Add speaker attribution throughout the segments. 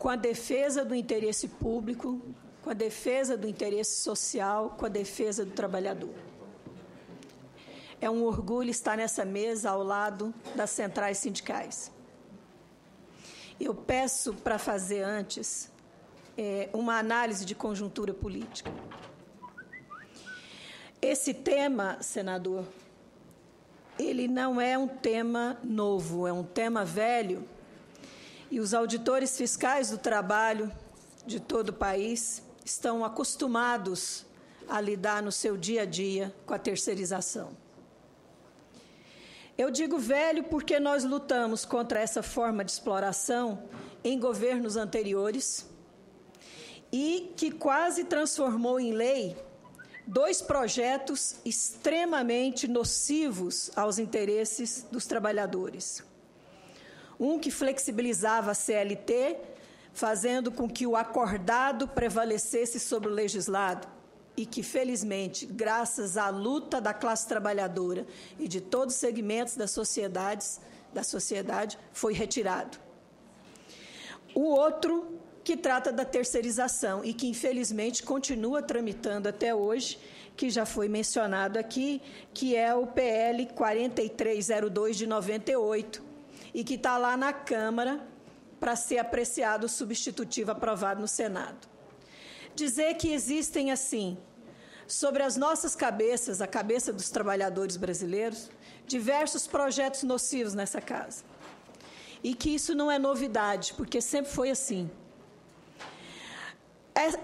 Speaker 1: com a defesa do interesse público, com a defesa do interesse social, com a defesa do trabalhador. É um orgulho estar nessa mesa ao lado das centrais sindicais. Eu peço para fazer antes uma análise de conjuntura política. Esse tema, senador, ele não é um tema novo, é um tema velho, e os auditores fiscais do trabalho de todo o país estão acostumados a lidar no seu dia a dia com a terceirização. Eu digo velho porque nós lutamos contra essa forma de exploração em governos anteriores e que quase transformou em lei 2 projetos extremamente nocivos aos interesses dos trabalhadores. Um que flexibilizava a CLT, fazendo com que o acordado prevalecesse sobre o legislado, e que, felizmente, graças à luta da classe trabalhadora e de todos os segmentos da sociedade, foi retirado. O outro, que trata da terceirização e que, infelizmente, continua tramitando até hoje, que já foi mencionado aqui, que é o PL 4302 de 98, e que está lá na Câmara para ser apreciado o substitutivo aprovado no Senado. Dizer que existem, assim, sobre as nossas cabeças, a cabeça dos trabalhadores brasileiros, diversos projetos nocivos nessa casa. E que isso não é novidade, porque sempre foi assim.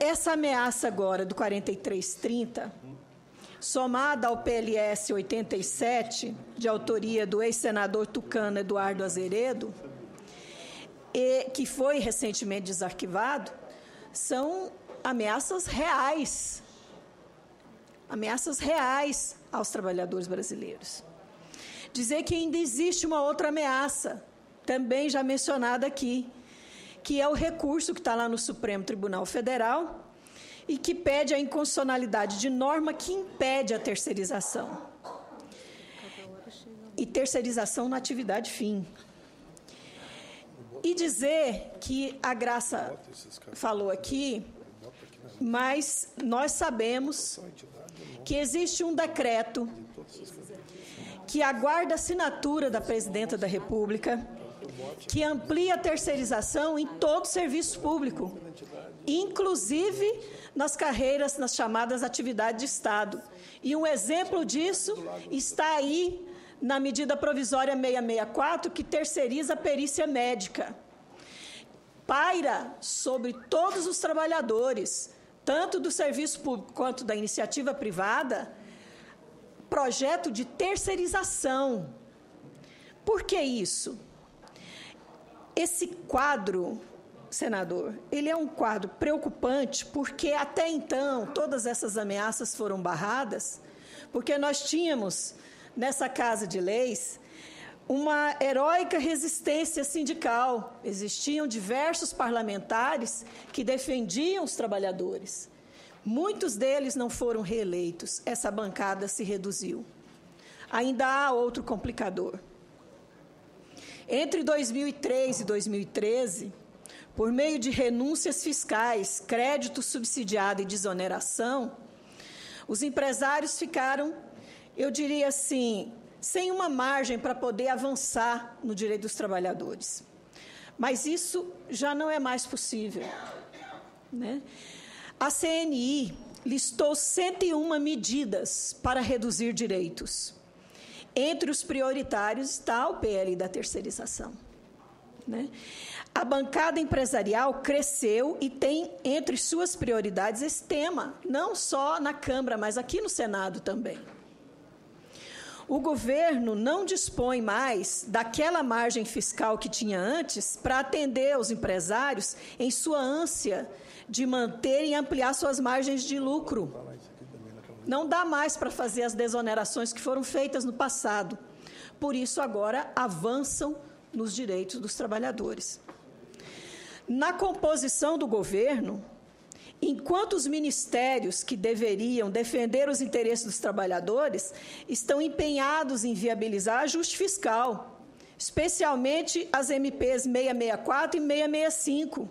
Speaker 1: Essa ameaça agora do 4330, somada ao PLS 87, de autoria do ex-senador tucano Eduardo Azeredo, que foi recentemente desarquivado, são ameaças reais aos trabalhadores brasileiros. Dizer que ainda existe uma outra ameaça, também já mencionada aqui, que é o recurso que está lá no Supremo Tribunal Federal e que pede a inconstitucionalidade de norma que impede a terceirização. E terceirização na atividade fim. E dizer que a Graça falou aqui, mas nós sabemos que existe um decreto que aguarda a assinatura da Presidenta da República, que amplia a terceirização em todo o serviço público, inclusive nas carreiras, nas chamadas atividades de Estado. E um exemplo disso está aí na medida provisória 664, que terceiriza a perícia médica. Paira sobre todos os trabalhadores, tanto do serviço público quanto da iniciativa privada, projeto de terceirização. Por que isso? Esse quadro, senador, ele é um quadro preocupante, porque até então todas essas ameaças foram barradas, porque nós tínhamos, nessa Casa de Leis, uma heróica resistência sindical. Existiam diversos parlamentares que defendiam os trabalhadores. Muitos deles não foram reeleitos. Essa bancada se reduziu. Ainda há outro complicador. Entre 2003 e 2013, por meio de renúncias fiscais, crédito subsidiado e desoneração, os empresários ficaram, eu diria assim, sem uma margem para poder avançar no direito dos trabalhadores. Mas isso já não é mais possível, né? A CNI listou 101 medidas para reduzir direitos. Entre os prioritários está o PL da terceirização, né? A bancada empresarial cresceu e tem entre suas prioridades esse tema, não só na Câmara, mas aqui no Senado também. O governo não dispõe mais daquela margem fiscal que tinha antes para atender os empresários em sua ânsia de manter e ampliar suas margens de lucro. Não dá mais para fazer as desonerações que foram feitas no passado. Por isso, agora, avançam nos direitos dos trabalhadores. Na composição do governo, enquanto os ministérios que deveriam defender os interesses dos trabalhadores estão empenhados em viabilizar ajuste fiscal, especialmente as MPs 664 e 665,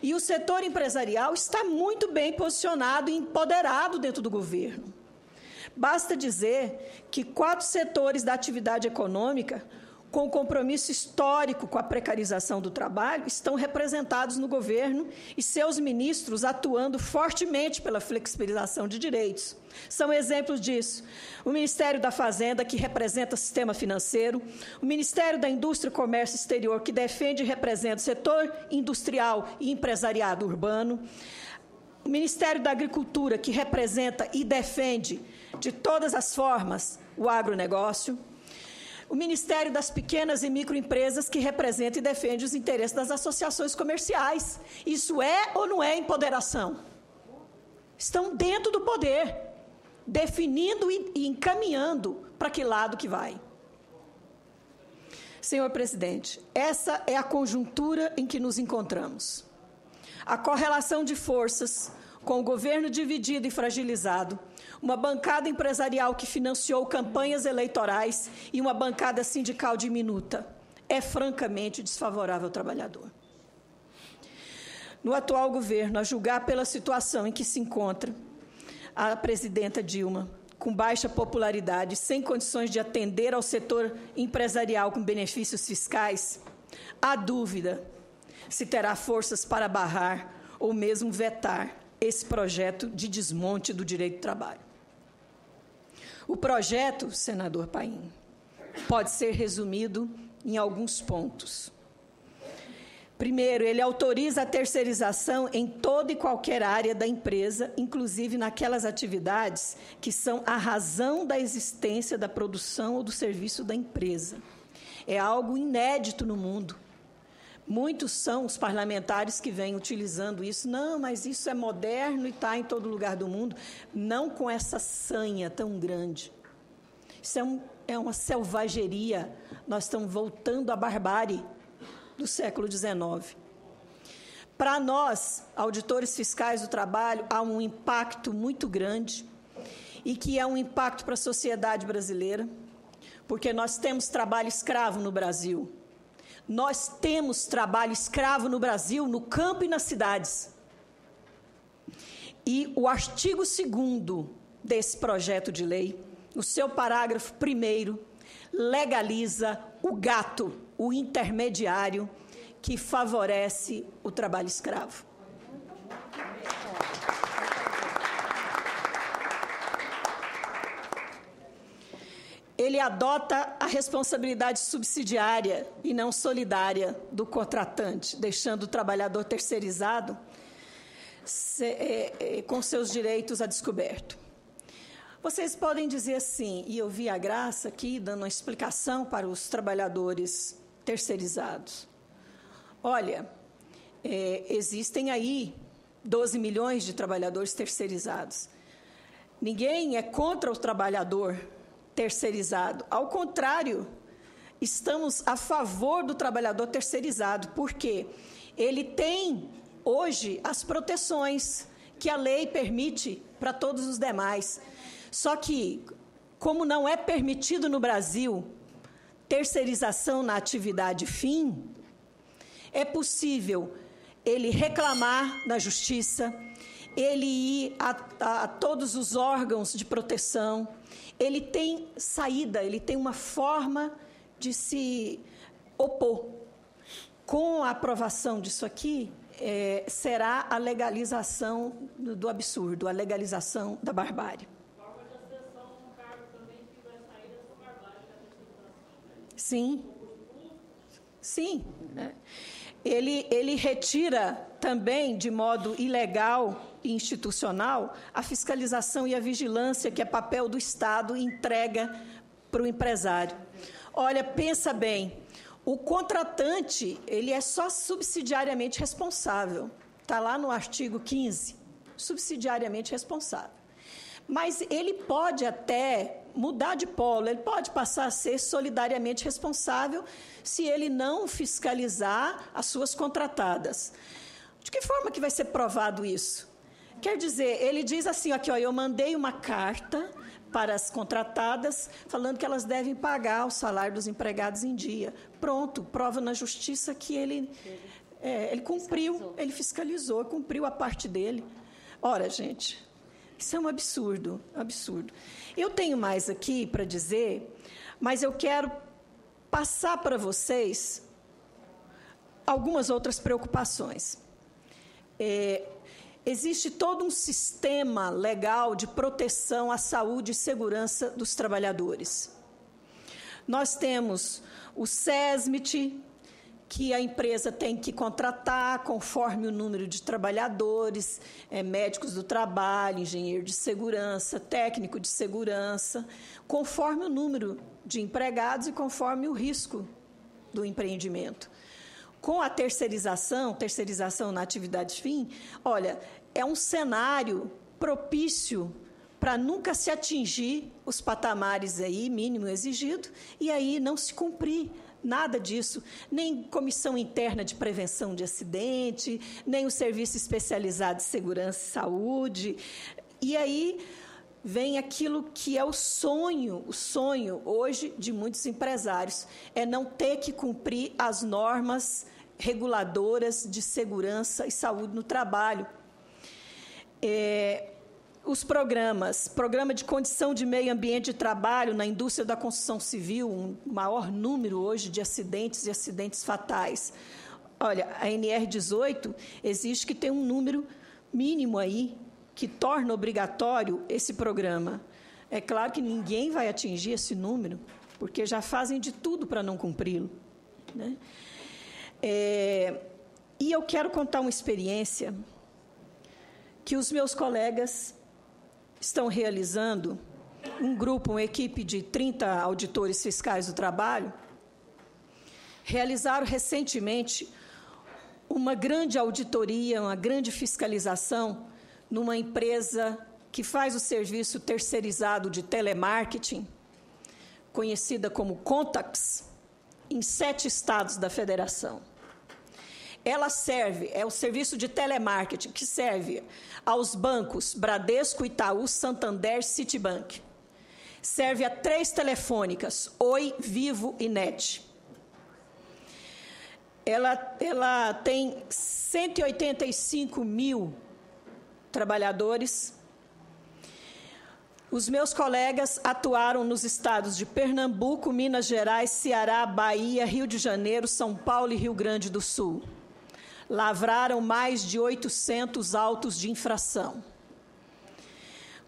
Speaker 1: E o setor empresarial está muito bem posicionado e empoderado dentro do governo. Basta dizer que 4 setores da atividade econômica, com compromisso histórico com a precarização do trabalho, estão representados no governo e seus ministros atuando fortemente pela flexibilização de direitos. São exemplos disso o Ministério da Fazenda, que representa o sistema financeiro, o Ministério da Indústria e Comércio Exterior, que defende e representa o setor industrial e empresariado urbano, o Ministério da Agricultura, que representa e defende de todas as formas o agronegócio, o Ministério das Pequenas e Microempresas, que representa e defende os interesses das associações comerciais. Isso é ou não é empoderação? Estão dentro do poder, definindo e encaminhando para que lado que vai. Senhor presidente, essa é a conjuntura em que nos encontramos. A correlação de forças, com o governo dividido e fragilizado, uma bancada empresarial que financiou campanhas eleitorais e uma bancada sindical diminuta, é francamente desfavorável ao trabalhador. No atual governo, a julgar pela situação em que se encontra a presidenta Dilma, com baixa popularidade, sem condições de atender ao setor empresarial com benefícios fiscais, há dúvida se terá forças para barrar ou mesmo vetar esse projeto de desmonte do direito do trabalho. O projeto, senador Paim, pode ser resumido em alguns pontos. Primeiro, ele autoriza a terceirização em toda e qualquer área da empresa, inclusive naquelas atividades que são a razão da existência da produção ou do serviço da empresa. É algo inédito no mundo. Muitos são os parlamentares que vêm utilizando isso. Não, mas isso é moderno e está em todo lugar do mundo. Não com essa sanha tão grande. Isso é uma selvageria. Nós estamos voltando à barbárie do século XIX. Para nós, auditores fiscais do trabalho, há um impacto muito grande e que é um impacto para a sociedade brasileira, porque nós temos trabalho escravo no Brasil. Nós temos trabalho escravo no Brasil, no campo e nas cidades. E o artigo 2º desse projeto de lei, no seu parágrafo 1º, legaliza o gato, o intermediário, que favorece o trabalho escravo. Ele adota a responsabilidade subsidiária e não solidária do contratante, deixando o trabalhador terceirizado com seus direitos a descoberto. Vocês podem dizer assim, e eu vi a Graça aqui dando uma explicação para os trabalhadores terceirizados. Olha, existem aí 12 milhões de trabalhadores terceirizados. Ninguém é contra o trabalhador terceirizado. Ao contrário, estamos a favor do trabalhador terceirizado, porque ele tem, hoje, as proteções que a lei permite para todos os demais. Só que, como não é permitido no Brasil terceirização na atividade fim, é possível ele reclamar na justiça, ele ir a todos os órgãos de proteção. Ele tem saída, ele tem uma forma de se opor. Com a aprovação disso aqui, será a legalização do absurdo, a legalização da barbárie. Forma de acessão a um cargo também que vai sair dessa barbárie da Sim. Sim. Ele retira também, de modo ilegal e institucional, a fiscalização e a vigilância, que é papel do Estado, e entrega para o empresário. Olha, pensa bem, o contratante, ele é só subsidiariamente responsável. Está lá no artigo 15, subsidiariamente responsável. Mas ele pode até mudar de polo, ele pode passar a ser solidariamente responsável se ele não fiscalizar as suas contratadas. De que forma que vai ser provado isso? Quer dizer, ele diz assim, aqui, ó, eu mandei uma carta para as contratadas falando que elas devem pagar o salário dos empregados em dia. Pronto, prova na justiça que ele Ele cumpriu, ele fiscalizou, cumpriu a parte dele. Ora, gente, isso é um absurdo, absurdo. Eu tenho mais aqui para dizer, mas eu quero passar para vocês algumas outras preocupações. Existe todo um sistema legal de proteção à saúde e segurança dos trabalhadores. Nós temos o SESMIT, que a empresa tem que contratar conforme o número de trabalhadores, médicos do trabalho, engenheiro de segurança, técnico de segurança, conforme o número de empregados e conforme o risco do empreendimento. Com a terceirização na atividade fim, olha, é um cenário propício para nunca se atingir os patamares aí, mínimo exigido, e aí não se cumprir nada disso, nem comissão interna de prevenção de acidente, nem o serviço especializado de segurança e saúde. E aí vem aquilo que é o sonho hoje de muitos empresários, é não ter que cumprir as normas reguladoras de segurança e saúde no trabalho. Os programa de condição de meio ambiente de trabalho na indústria da construção civil, um maior número hoje de acidentes e acidentes fatais. Olha, a NR18 exige que tenha um número mínimo aí que torna obrigatório esse programa. É claro que ninguém vai atingir esse número, porque já fazem de tudo para não cumpri-lo, né? E eu quero contar uma experiência que os meus colegas estão realizando, um grupo, uma equipe de 30 auditores fiscais do trabalho, realizaram recentemente uma grande auditoria, uma grande fiscalização numa empresa que faz o serviço terceirizado de telemarketing, conhecida como Contax, em 7 estados da federação. Ela serve, é o serviço de telemarketing que serve aos bancos Bradesco, Itaú, Santander, Citibank. Serve a 3 telefônicas, Oi, Vivo e NET. Ela tem 185 mil trabalhadores. Os meus colegas atuaram nos estados de Pernambuco, Minas Gerais, Ceará, Bahia, Rio de Janeiro, São Paulo e Rio Grande do Sul. Lavraram mais de 800 autos de infração.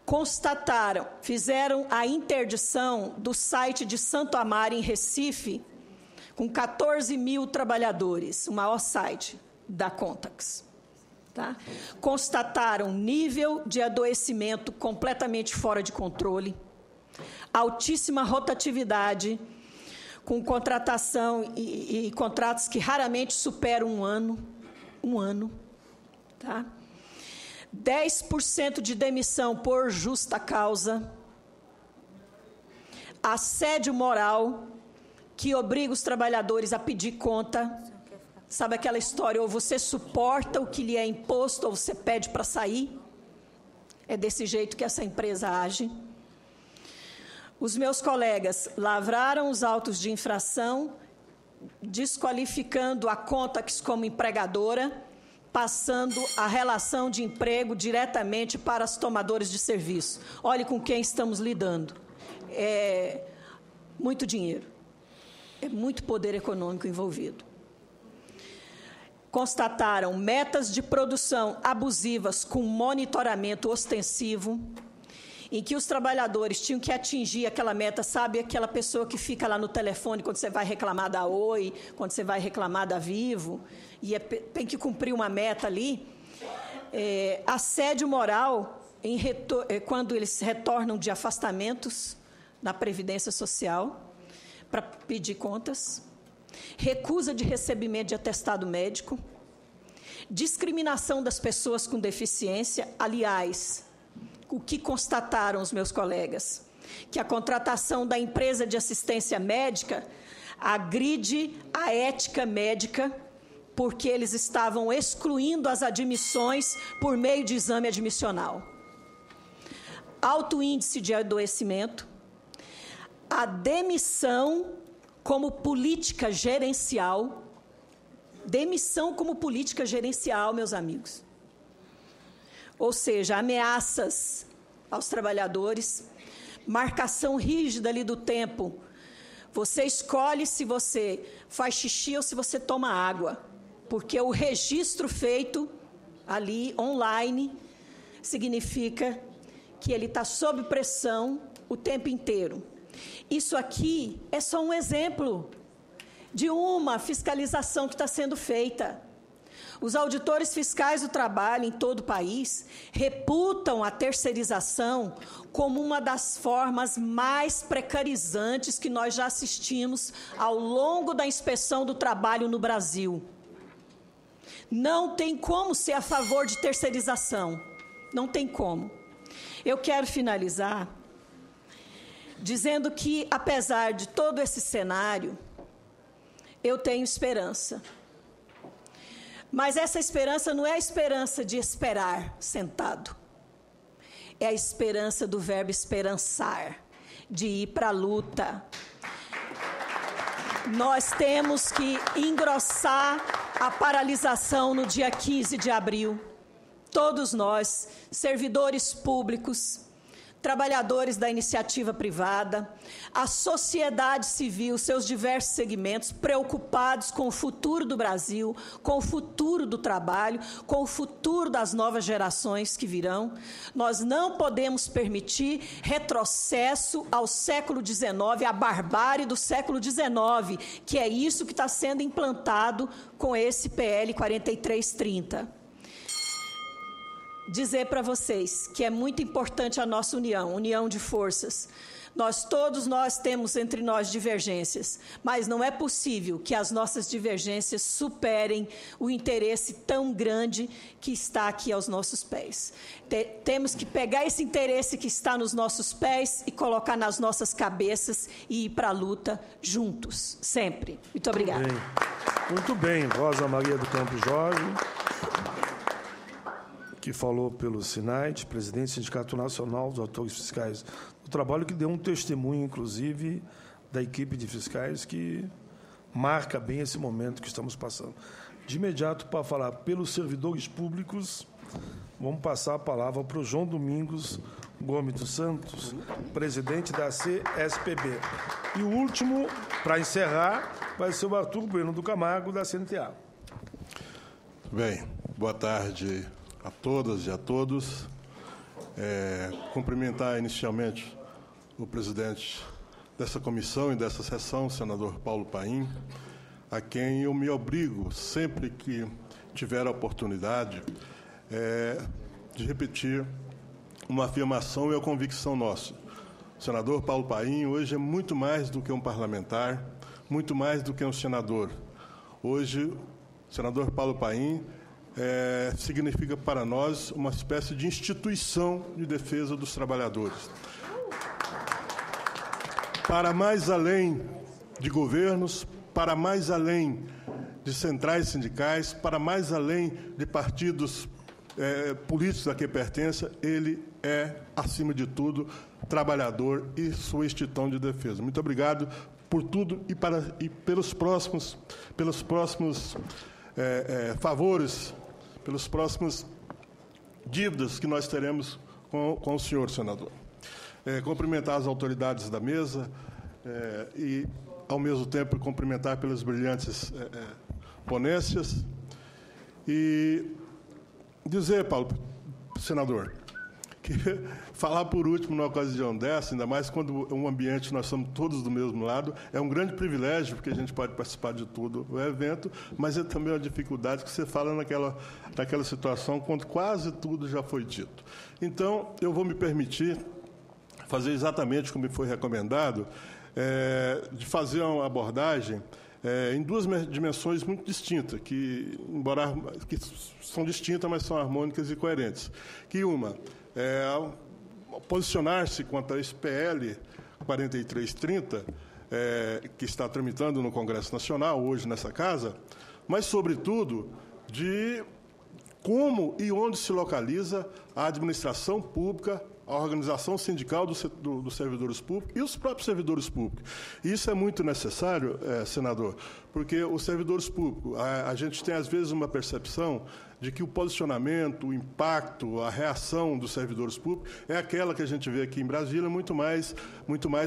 Speaker 1: Constataram, fizeram a interdição do site de Santo Amaro, em Recife, com 14 mil trabalhadores, o maior site da Contax. Tá? Constataram nível de adoecimento completamente fora de controle, altíssima rotatividade, com contratação e contratos que raramente superam um ano, tá? 10% de demissão por justa causa, assédio moral, que obriga os trabalhadores a pedir conta. Sabe aquela história, ou você suporta o que lhe é imposto, ou você pede para sair? É desse jeito que essa empresa age. Os meus colegas lavraram os autos de infração, desqualificando a Contax como empregadora, passando a relação de emprego diretamente para os tomadores de serviço. Olhe com quem estamos lidando. É muito dinheiro. É muito poder econômico envolvido. Constataram metas de produção abusivas com monitoramento ostensivo, em que os trabalhadores tinham que atingir aquela meta, sabe, aquela pessoa que fica lá no telefone quando você vai reclamar da Oi, quando você vai reclamar da Vivo, e tem que cumprir uma meta ali. Assédio moral, quando eles retornam de afastamentos na Previdência Social, para pedir contas. Recusa de recebimento de atestado médico, discriminação das pessoas com deficiência. Aliás, o que constataram os meus colegas? Que a contratação da empresa de assistência médica agride a ética médica, porque eles estavam excluindo as admissões por meio de exame admissional. Alto índice de adoecimento, a demissão como política gerencial, Demissão como política gerencial, meus amigos. Ou seja, ameaças aos trabalhadores, marcação rígida ali do tempo. Você escolhe se você faz xixi ou se você toma água, porque o registro feito ali, online, significa que ele está sob pressão o tempo inteiro. Isso aqui é só um exemplo de uma fiscalização que está sendo feita. Os auditores fiscais do trabalho em todo o país reputam a terceirização como uma das formas mais precarizantes que nós já assistimos ao longo da inspeção do trabalho no Brasil. Não tem como ser a favor de terceirização. Não tem como. Eu quero finalizar dizendo que, apesar de todo esse cenário, eu tenho esperança. Mas essa esperança não é a esperança de esperar sentado. É a esperança do verbo esperançar, de ir para a luta. Nós temos que engrossar a paralisação no dia 15 de abril. Todos nós, servidores públicos, trabalhadores da iniciativa privada, a sociedade civil, seus diversos segmentos, preocupados com o futuro do Brasil, com o futuro do trabalho, com o futuro das novas gerações que virão. Nós não podemos permitir retrocesso ao século XIX, à barbárie do século XIX, que é isso que está sendo implantado com esse PL 4330. Dizer para vocês que é muito importante a nossa união de forças. Todos nós temos entre nós divergências, mas não é possível que as nossas divergências superem o interesse tão grande que está aqui aos nossos pés. Temos que pegar esse interesse que está nos nossos pés e colocar nas nossas cabeças e ir para a luta juntos, sempre. Muito obrigada.
Speaker 2: Muito bem, Rosa Maria do Campo Jorge, que falou pelo SINAIT, presidente do Sindicato Nacional dos Auditores Fiscais do Trabalho, que deu um testemunho, inclusive, da equipe de fiscais, que marca bem esse momento que estamos passando. De imediato, para falar pelos servidores públicos, vamos passar a palavra para o João Domingos Gomes dos Santos, presidente da CSPB. E o último, para encerrar, vai ser o Arthur Bueno do Camargo, da CNTA.
Speaker 3: Bem, boa tarde a todas e a todos. Cumprimentar inicialmente o presidente dessa comissão e dessa sessão, o senador Paulo Paim, a quem eu me obrigo, sempre que tiver a oportunidade, de repetir uma afirmação e a convicção nossa. O senador Paulo Paim hoje é muito mais do que um parlamentar, muito mais do que um senador. Hoje, o senador Paulo Paim significa para nós uma espécie de instituição de defesa dos trabalhadores. Para mais além de governos, para mais além de centrais sindicais, para mais além de partidos políticos a que pertença, ele é, acima de tudo, trabalhador e sua instituição de defesa. Muito obrigado por tudo e pelos próximos favores, pelos próximos dívidas que nós teremos com o senhor, senador. Cumprimentar as autoridades da mesa e, ao mesmo tempo, cumprimentar pelas brilhantes ponências e dizer, Paulo, senador, que falar por último numa ocasião dessa, ainda mais quando um ambiente nós somos todos do mesmo lado, é um grande privilégio, porque a gente pode participar de tudo o evento, mas é também uma dificuldade que você fala naquela situação quando quase tudo já foi dito. Então, eu vou me permitir fazer exatamente como me foi recomendado, de fazer uma abordagem em duas dimensões muito distintas, que são distintas, mas são harmônicas e coerentes. Que uma posicionar-se quanto a esse PL 4330, que está tramitando no Congresso Nacional, hoje nessa casa, mas, sobretudo, de como e onde se localiza a administração pública a organização sindical dos servidores públicos e os próprios servidores públicos. E isso é muito necessário, senador, porque os servidores públicos, a gente tem, às vezes, uma percepção de que o posicionamento, o impacto, a reação dos servidores públicos é aquela que a gente vê aqui em Brasília, muito mais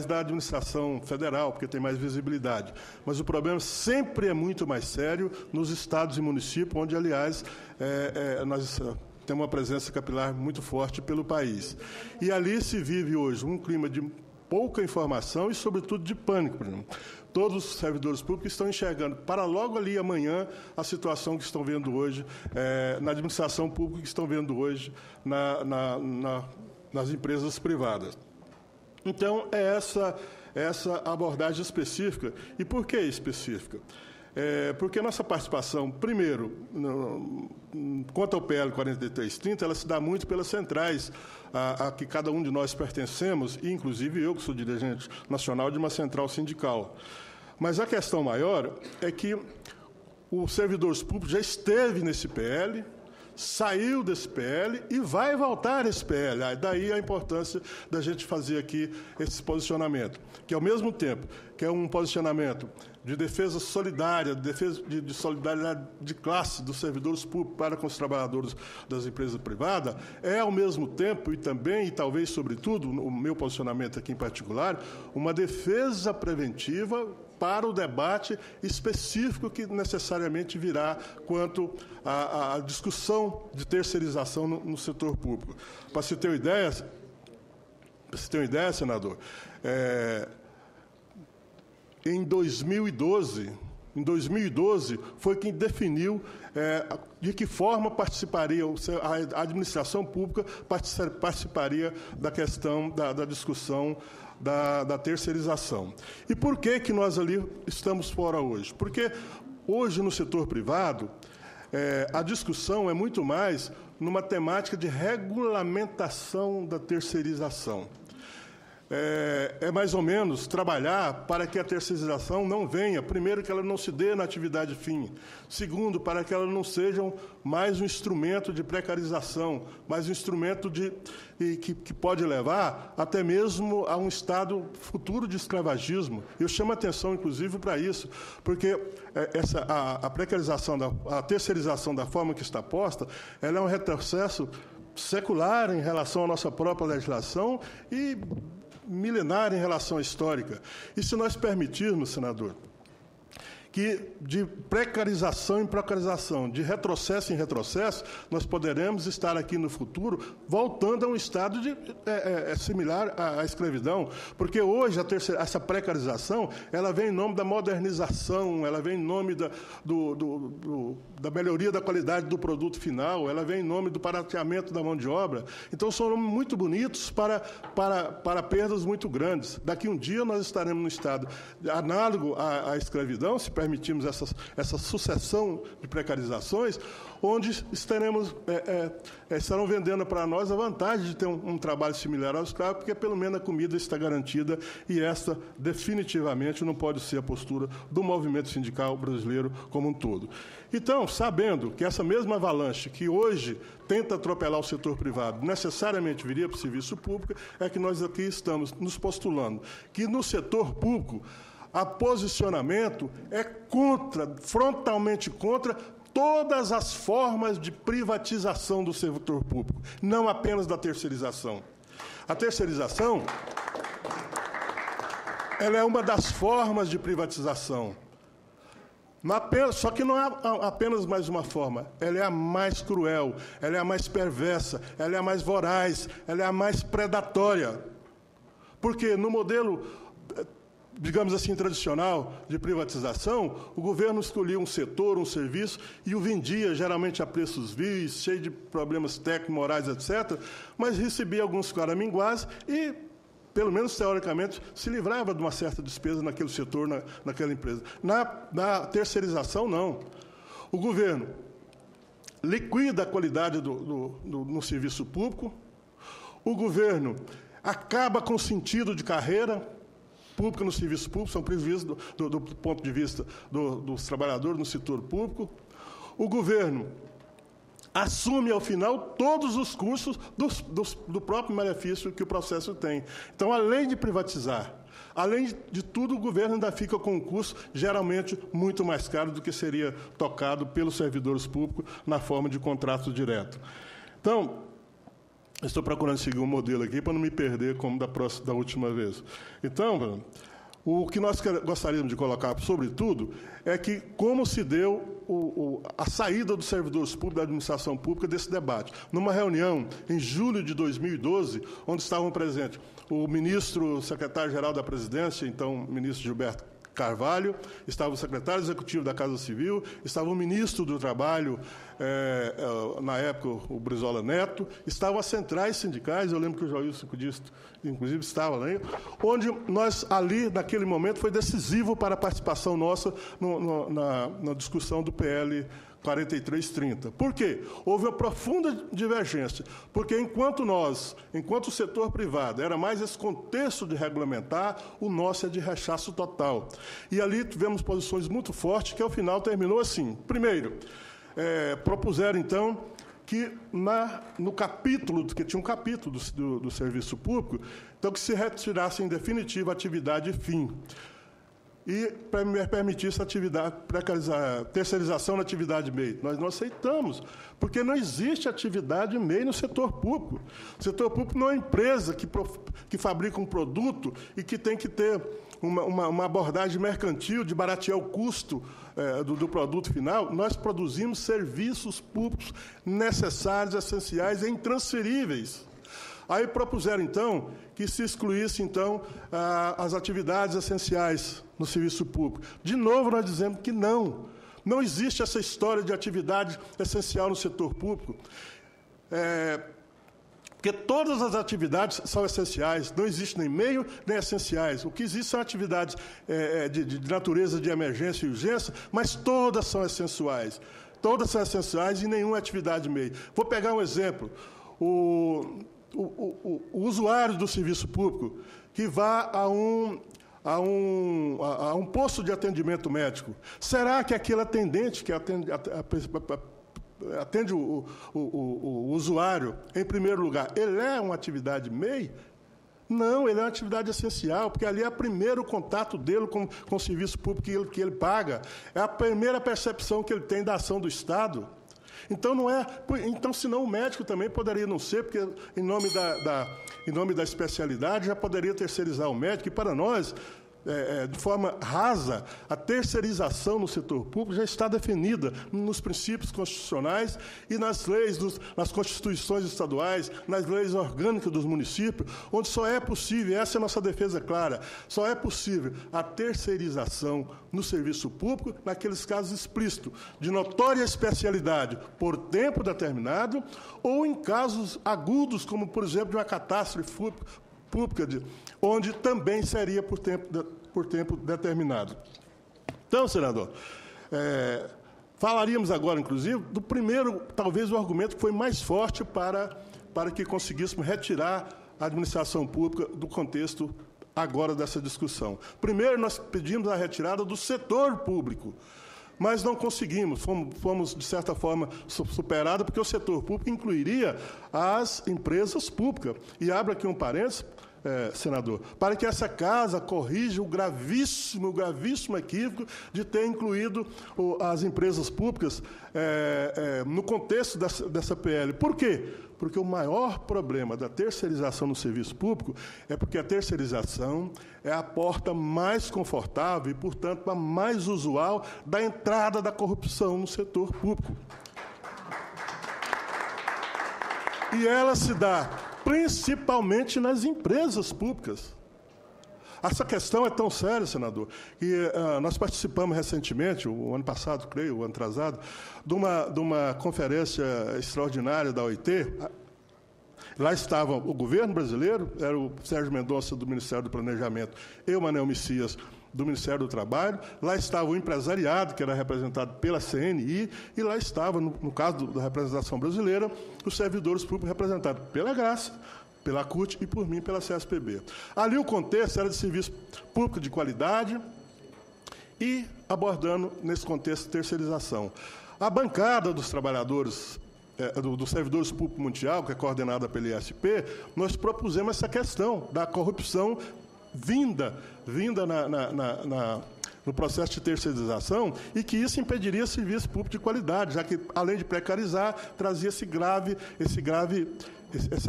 Speaker 3: da administração federal, porque tem mais visibilidade. Mas o problema sempre é muito mais sério nos estados e municípios, onde, aliás, nós temos uma presença capilar muito forte pelo país. E ali se vive hoje um clima de pouca informação e, sobretudo, de pânico. Por exemplo. Todos os servidores públicos estão enxergando para logo ali amanhã a situação que estão vendo hoje na administração pública, que estão vendo hoje nas empresas privadas. Então, é essa abordagem específica. E por que específica? Porque a nossa participação, primeiro, quanto ao PL 4330, ela se dá muito pelas centrais a que cada um de nós pertencemos, e inclusive eu, que sou dirigente nacional de uma central sindical. Mas a questão maior é que o servidor público já esteve nesse PL, saiu desse PL e vai voltar esse PL. Daí a importância da gente fazer aqui esse posicionamento, que, ao mesmo tempo que é um posicionamento de defesa solidária, de solidariedade de classe dos servidores públicos para com os trabalhadores das empresas privadas, é, ao mesmo tempo, e também, e talvez, sobretudo, o meu posicionamento aqui em particular, uma defesa preventiva para o debate específico que necessariamente virá quanto à discussão de terceirização no setor público. Para se ter uma ideia, senador, em 2012 foi quem definiu de que forma participaria, a administração pública participaria da questão da discussão da terceirização. E por que nós ali estamos fora hoje? Porque hoje, no setor privado, a discussão é muito mais numa temática de regulamentação da terceirização. É mais ou menos trabalhar para que a terceirização não venha, primeiro, que ela não se dê na atividade fim, segundo, para que ela não seja mais um instrumento de precarização, mais um instrumento que pode levar até mesmo a um estado futuro de escravagismo. Eu chamo a atenção, inclusive, para isso, porque a precarização, a terceirização da forma que está posta, ela é um retrocesso secular em relação à nossa própria legislação e milenar em relação à histórica. E se nós permitirmos, senador, que de precarização em precarização, de retrocesso em retrocesso, nós poderemos estar aqui no futuro voltando a um estado similar à escravidão, porque hoje essa precarização ela vem em nome da modernização, ela vem em nome da melhoria da qualidade do produto final, ela vem em nome do barateamento da mão de obra. Então, são nomes muito bonitos para perdas muito grandes. Daqui um dia nós estaremos num estado análogo à escravidão, se permitirmos essa sucessão de precarizações, onde estarão vendendo para nós a vantagem de ter um trabalho similar ao escravo, porque pelo menos a comida está garantida, e esta definitivamente não pode ser a postura do movimento sindical brasileiro como um todo. Então, sabendo que essa mesma avalanche que hoje tenta atropelar o setor privado necessariamente viria para o serviço público, é que nós aqui estamos nos postulando que no setor público a posicionamento é frontalmente contra todas as formas de privatização do setor público, não apenas da terceirização. A terceirização ela é uma das formas de privatização. Só que não é apenas mais uma forma, ela é a mais cruel, ela é a mais perversa, ela é a mais voraz, ela é a mais predatória. Porque no modelo, digamos assim, tradicional de privatização, o governo escolhia um setor, um serviço, e o vendia, geralmente a preços vis, cheio de problemas técnicos, morais, etc., mas recebia alguns caraminguás e, pelo menos teoricamente, se livrava de uma certa despesa naquele setor, naquela empresa. Na terceirização, não. O governo liquida a qualidade no serviço público, o governo acaba com o sentido de carreira pública no serviço público, são previstos do ponto de vista dos trabalhadores no setor público. O governo assume, ao final, todos os custos do próprio malefício que o processo tem. Então, além de privatizar, além de tudo, o governo ainda fica com um custo, geralmente, muito mais caro do que seria tocado pelos servidores públicos na forma de contrato direto. Então, estou procurando seguir um modelo aqui para não me perder como da última vez. Então, o que nós gostaríamos de colocar, sobretudo, é que como se deu a saída dos servidores públicos, da administração pública, desse debate. Numa reunião em julho de 2012, onde estavam presentes o ministro secretário-geral da Presidência, então ministro Gilberto Carvalho, estava o secretário executivo da Casa Civil, estava o ministro do Trabalho, na época, o Brizola Neto, estavam as centrais sindicais, eu lembro que o Joilson Cudisto, inclusive, estava lá, onde nós, ali, naquele momento, foi decisivo para a participação nossa na discussão do PL 4330. Por quê? Houve uma profunda divergência, porque enquanto o setor privado era mais esse contexto de regulamentar, o nosso é de rechaço total. E ali tivemos posições muito fortes, que ao final terminou assim. Primeiro, propuseram, então, que no capítulo, que tinha um capítulo do serviço público, então que se retirasse em definitiva a atividade fim. E permitisse terceirização na atividade MEI. Nós não aceitamos, porque não existe atividade MEI no setor público. O setor público não é uma empresa que fabrica um produto e que tem que ter uma abordagem mercantil de baratear o custo do produto final. Nós produzimos serviços públicos necessários, essenciais e intransferíveis. Aí propuseram, então, que se excluísse, então, as atividades essenciais no serviço público. De novo, nós dizemos que não. Não existe essa história de atividade essencial no setor público. Porque todas as atividades são essenciais, não existe nem meio nem essenciais. O que existe são atividades de natureza de emergência e urgência, mas todas são essenciais. Todas são essenciais e nenhuma atividade meio. Vou pegar um exemplo. O usuário do serviço público que vá a um posto de atendimento médico, será que aquele atendente que atende o usuário, em primeiro lugar, ele é uma atividade MEI? Não, ele é uma atividade essencial, porque ali é o primeiro contato dele com o serviço público que ele paga, é a primeira percepção que ele tem da ação do Estado. Então, senão o médico também poderia não ser, porque em nome da especialidade já poderia terceirizar o médico, e para nós, de forma rasa, a terceirização no setor público já está definida nos princípios constitucionais e nas leis, nas constituições estaduais, nas leis orgânicas dos municípios, onde só é possível, essa é a nossa defesa clara, só é possível a terceirização no serviço público naqueles casos explícitos, de notória especialidade por tempo determinado, ou em casos agudos, como, por exemplo, de uma catástrofe pública, onde também seria por tempo determinado. Então, senador, falaríamos agora, inclusive, do primeiro, talvez o argumento que foi mais forte para que conseguíssemos retirar a administração pública do contexto agora dessa discussão. Primeiro, nós pedimos a retirada do setor público, mas não conseguimos, fomos de certa forma, superados, porque o setor público incluiria as empresas públicas. E abro aqui um parênteses, senador, para que essa casa corrija o gravíssimo equívoco de ter incluído as empresas públicas no contexto dessa PL. Por quê? Porque o maior problema da terceirização no serviço público é porque a terceirização é a porta mais confortável e, portanto, a mais usual da entrada da corrupção no setor público. E ela se dá principalmente nas empresas públicas. Essa questão é tão séria, senador, que nós participamos recentemente, o ano passado, creio, o ano atrasado, de uma conferência extraordinária da OIT. Lá estavam o governo brasileiro, era o Sérgio Mendonça, do Ministério do Planejamento, e o Manel Messias, do Ministério do Trabalho. Lá estava o empresariado, que era representado pela CNI, e lá estava, no caso da representação brasileira, os servidores públicos representados pela Graça, pela CUT e, por mim, pela CSPB. Ali o contexto era de serviço público de qualidade e abordando, nesse contexto, terceirização. A bancada dos trabalhadores dos servidores públicos mundial, que é coordenada pela ISP, nós propusemos essa questão da corrupção vinda no processo de terceirização, e que isso impediria serviço público de qualidade, já que, além de precarizar, trazia essa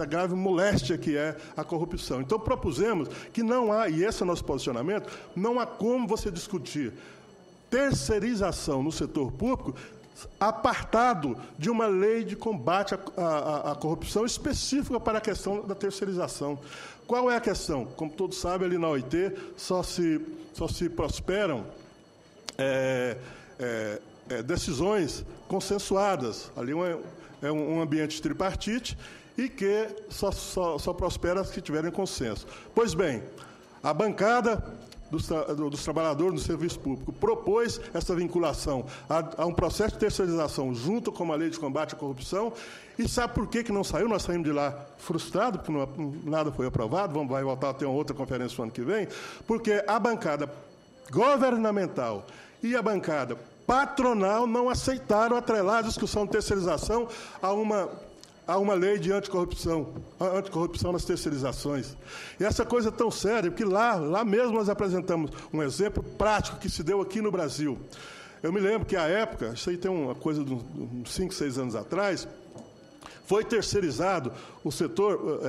Speaker 3: grave moléstia que é a corrupção. Então, propusemos que não há, e esse é o nosso posicionamento, não há como você discutir terceirização no setor público apartado de uma lei de combate à corrupção específica para a questão da terceirização. Qual é a questão? Como todos sabem, ali na OIT só se prosperam decisões consensuadas. Ali é um ambiente tripartite e que só prospera se tiverem consenso. Pois bem, a bancada dos trabalhadores do serviço público propôs essa vinculação a um processo de terceirização junto com a lei de combate à corrupção. E sabe por que não saiu? Nós saímos de lá frustrados, porque nada foi aprovado, vai voltar a ter uma outra conferência no ano que vem, porque a bancada governamental e a bancada patronal não aceitaram atrelar a discussão de terceirização a uma lei de anticorrupção nas terceirizações. E essa coisa é tão séria, porque lá mesmo nós apresentamos um exemplo prático que se deu aqui no Brasil. Eu me lembro que, à época, isso aí tem uma coisa de uns 5, 6 anos atrás, foi terceirizado o setor,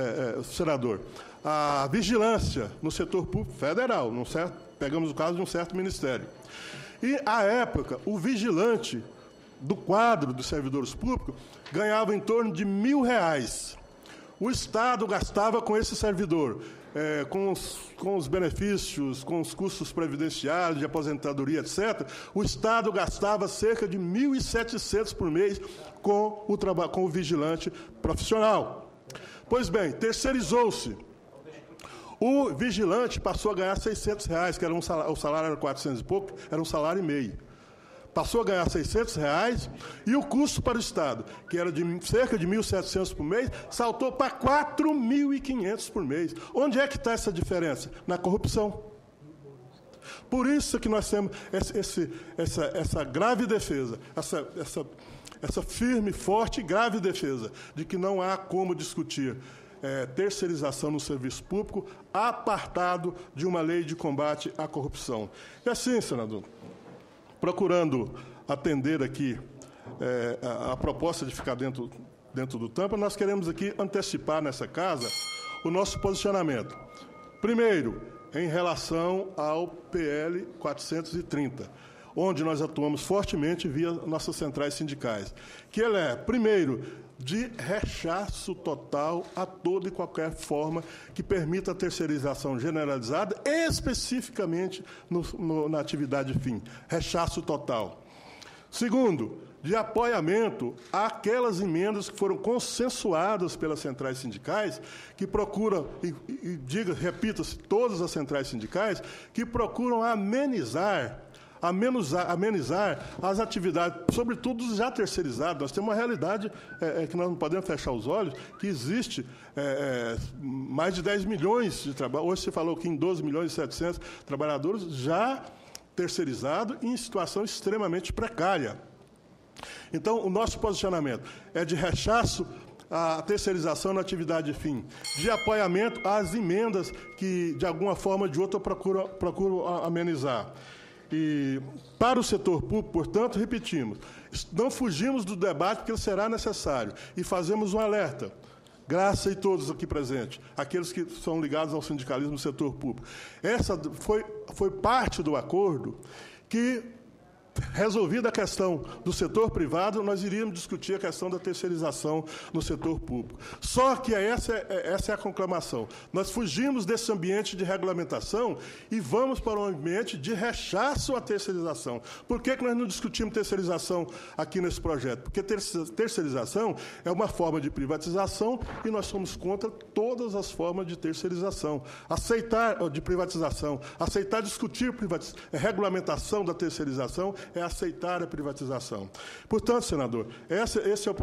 Speaker 3: senador, a vigilância no setor público federal, pegamos o caso de um certo ministério. E, à época, o vigilante do quadro dos servidores públicos ganhava em torno de R$1.000. O Estado gastava com esse servidor, com os benefícios, com os custos previdenciários, de aposentadoria, etc., o Estado gastava cerca de R$1.700 por mês com o vigilante profissional. Pois bem, terceirizou-se. O vigilante passou a ganhar R$600, que era o salário era 400 e pouco, era um salário e meio. Passou a ganhar R$600 e o custo para o Estado, que era de cerca de R$1.700 por mês, saltou para R$4.500 por mês. Onde é que está essa diferença? Na corrupção. Por isso que nós temos essa grave defesa, essa firme, forte e grave defesa de que não há como discutir terceirização no serviço público apartado de uma lei de combate à corrupção. E assim, senador, procurando atender aqui a proposta de ficar dentro do tampa, nós queremos aqui antecipar nessa casa o nosso posicionamento. Primeiro, em relação ao PL 430, onde nós atuamos fortemente via nossas centrais sindicais, que ele é, primeiro, de rechaço total a toda e qualquer forma que permita a terceirização generalizada, especificamente na atividade fim. Rechaço total. Segundo, de apoiamento àquelas emendas que foram consensuadas pelas centrais sindicais, que procuram, repita-se, todas as centrais sindicais, que procuram amenizar as atividades, sobretudo já terceirizadas. Nós temos uma realidade que nós não podemos fechar os olhos, que existe mais de 10 milhões de trabalhadores. Hoje você falou que em 12 milhões e 700 trabalhadores já terceirizados em situação extremamente precária. Então, o nosso posicionamento é de rechaço à terceirização na atividade fim, de apoiamento às emendas que, de alguma forma ou de outra, procuram amenizar. E, para o setor público, portanto, repetimos, não fugimos do debate porque ele será necessário e fazemos um alerta. Graça e todos aqui presentes, aqueles que são ligados ao sindicalismo no setor público. Essa foi parte do acordo que, resolvida a questão do setor privado, nós iríamos discutir a questão da terceirização no setor público. Só que essa é a conclamação. Nós fugimos desse ambiente de regulamentação e vamos para um ambiente de rechaço à terceirização. Por que nós não discutimos terceirização aqui nesse projeto? Porque terceirização é uma forma de privatização e nós somos contra todas as formas de terceirização. De privatização. Aceitar discutir regulamentação da terceirização é aceitar a privatização. Portanto, senador, esse é o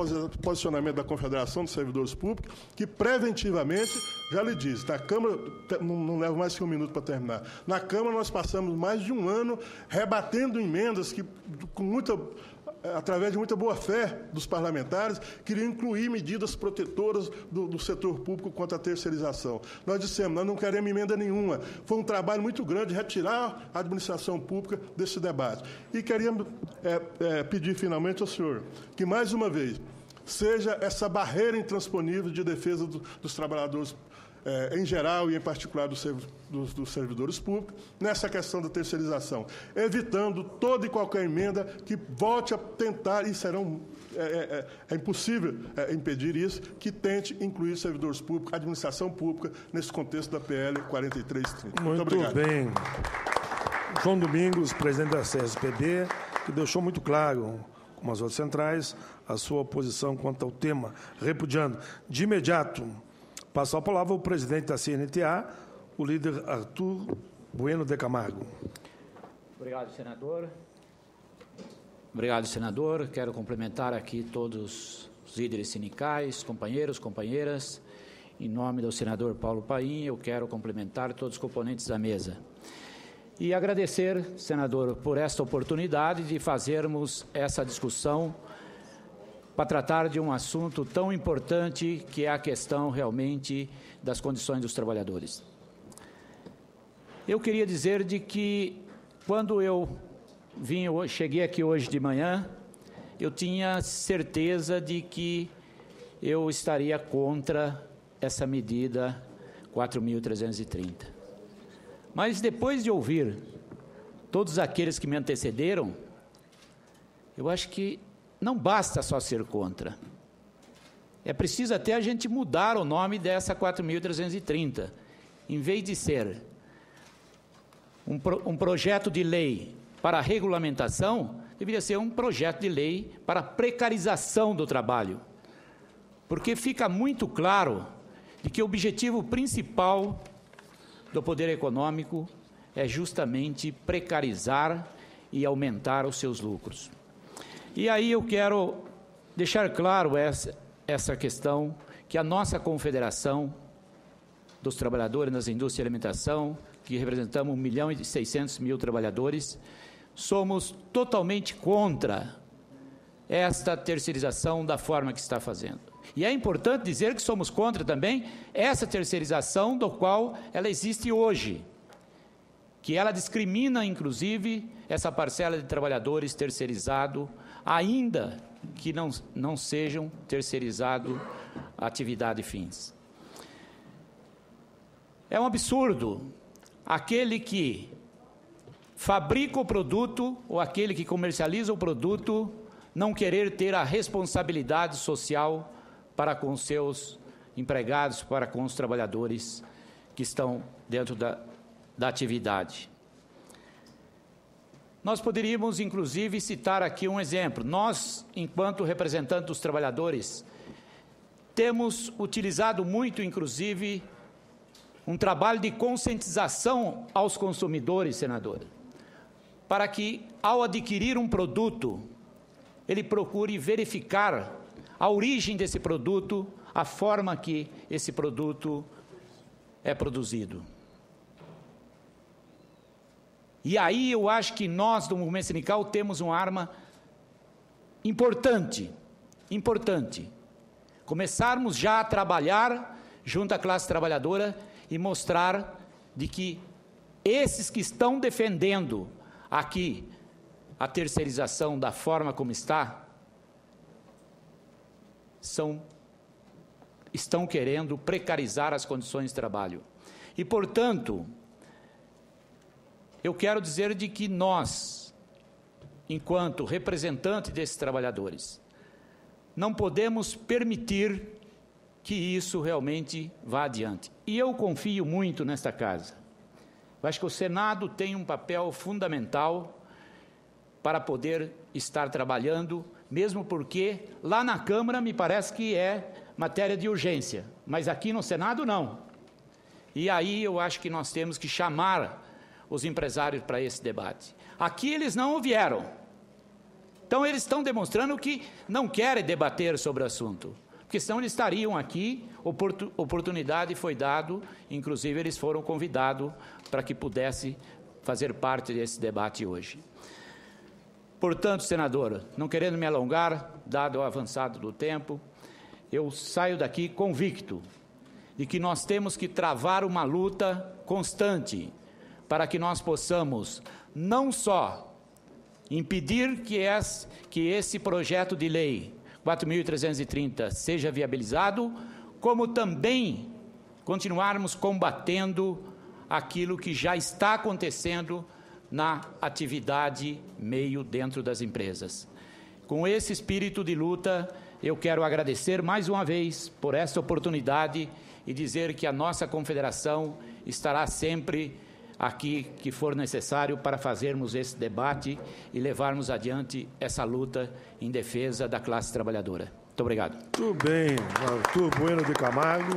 Speaker 3: posicionamento da Confederação dos Servidores Públicos, que preventivamente, já lhe disse, na Câmara, não leva mais que um minuto para terminar, na Câmara nós passamos mais de um ano rebatendo emendas que, com muita através de muita boa-fé dos parlamentares, queriam incluir medidas protetoras do setor público contra a terceirização. Nós dissemos, nós não queremos emenda nenhuma. Foi um trabalho muito grande retirar a administração pública desse debate. E queríamos pedir, finalmente, ao senhor que, mais uma vez, seja essa barreira intransponível de defesa dos trabalhadores em geral e, em particular, dos servidores públicos, nessa questão da terceirização, evitando toda e qualquer emenda que volte a tentar, e é impossível impedir isso, que tente incluir servidores públicos, administração pública, nesse contexto da PL 4330.
Speaker 2: Muito obrigado. Bem. João Domingos, presidente da CSPB, que deixou muito claro, como as outras centrais, a sua posição quanto ao tema, repudiando. De imediato, passo a palavra ao presidente da CNTA, o líder Arthur Bueno de Camargo.
Speaker 4: Obrigado, senador. Obrigado, senador. Quero cumprimentar aqui todos os líderes sindicais, companheiros, companheiras. Em nome do senador Paulo Paim, eu quero cumprimentar todos os componentes da mesa. E agradecer, senador, por esta oportunidade de fazermos essa discussão para tratar de um assunto tão importante que é a questão realmente das condições dos trabalhadores. Eu queria dizer de que quando eu cheguei aqui hoje de manhã, eu tinha certeza de que eu estaria contra essa medida 4.330. Mas depois de ouvir todos aqueles que me antecederam, eu acho que não basta só ser contra. É preciso até a gente mudar o nome dessa 4.330. Em vez de ser um projeto de lei para regulamentação, deveria ser um projeto de lei para precarização do trabalho. Porque fica muito claro de que o objetivo principal do poder econômico é justamente precarizar e aumentar os seus lucros. E aí eu quero deixar claro essa questão, que a nossa Confederação dos Trabalhadores nas Indústrias de Alimentação, que representamos 1.600.000 trabalhadores, somos totalmente contra esta terceirização da forma que está fazendo. E é importante dizer que somos contra também essa terceirização do qual ela existe hoje, que ela discrimina, inclusive, essa parcela de trabalhadores terceirizado, ainda que não sejam terceirizados a atividade fins. É um absurdo aquele que fabrica o produto ou aquele que comercializa o produto não querer ter a responsabilidade social para com seus empregados, para com os trabalhadores que estão dentro da atividade. Nós poderíamos, inclusive, citar aqui um exemplo. Nós, enquanto representantes dos trabalhadores, temos utilizado muito, inclusive, um trabalho de conscientização aos consumidores, senador, para que, ao adquirir um produto, ele procure verificar a origem desse produto, a forma que esse produto é produzido. E aí eu acho que nós, do movimento sindical, temos uma arma importante. Começarmos já a trabalhar junto à classe trabalhadora e mostrar de que esses que estão defendendo aqui a terceirização da forma como está, estão querendo precarizar as condições de trabalho. E, portanto, eu quero dizer de que nós, enquanto representantes desses trabalhadores, não podemos permitir que isso realmente vá adiante. E eu confio muito nesta casa. Eu acho que o Senado tem um papel fundamental para poder estar trabalhando, mesmo porque lá na Câmara me parece que é matéria de urgência, mas aqui no Senado não. E aí eu acho que nós temos que chamar os empresários para esse debate. Aqui eles não vieram. Então eles estão demonstrando que não querem debater sobre o assunto, porque senão eles estariam aqui, oportunidade foi dado, inclusive eles foram convidados para que pudesse fazer parte desse debate hoje. Portanto, senador, não querendo me alongar, dado o avançado do tempo, eu saio daqui convicto de que nós temos que travar uma luta constante para que nós possamos não só impedir que esse projeto de lei 4.330 seja viabilizado, como também continuarmos combatendo aquilo que já está acontecendo na atividade meio dentro das empresas. Com esse espírito de luta, eu quero agradecer mais uma vez por esta oportunidade e dizer que a nossa confederação estará sempre aqui que for necessário para fazermos esse debate e levarmos adiante essa luta em defesa da classe trabalhadora. Muito obrigado.
Speaker 2: Tudo bem. Arthur Bueno de Camargo,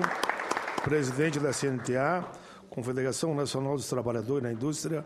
Speaker 2: presidente da CNTA, Confederação Nacional dos Trabalhadores na Indústria.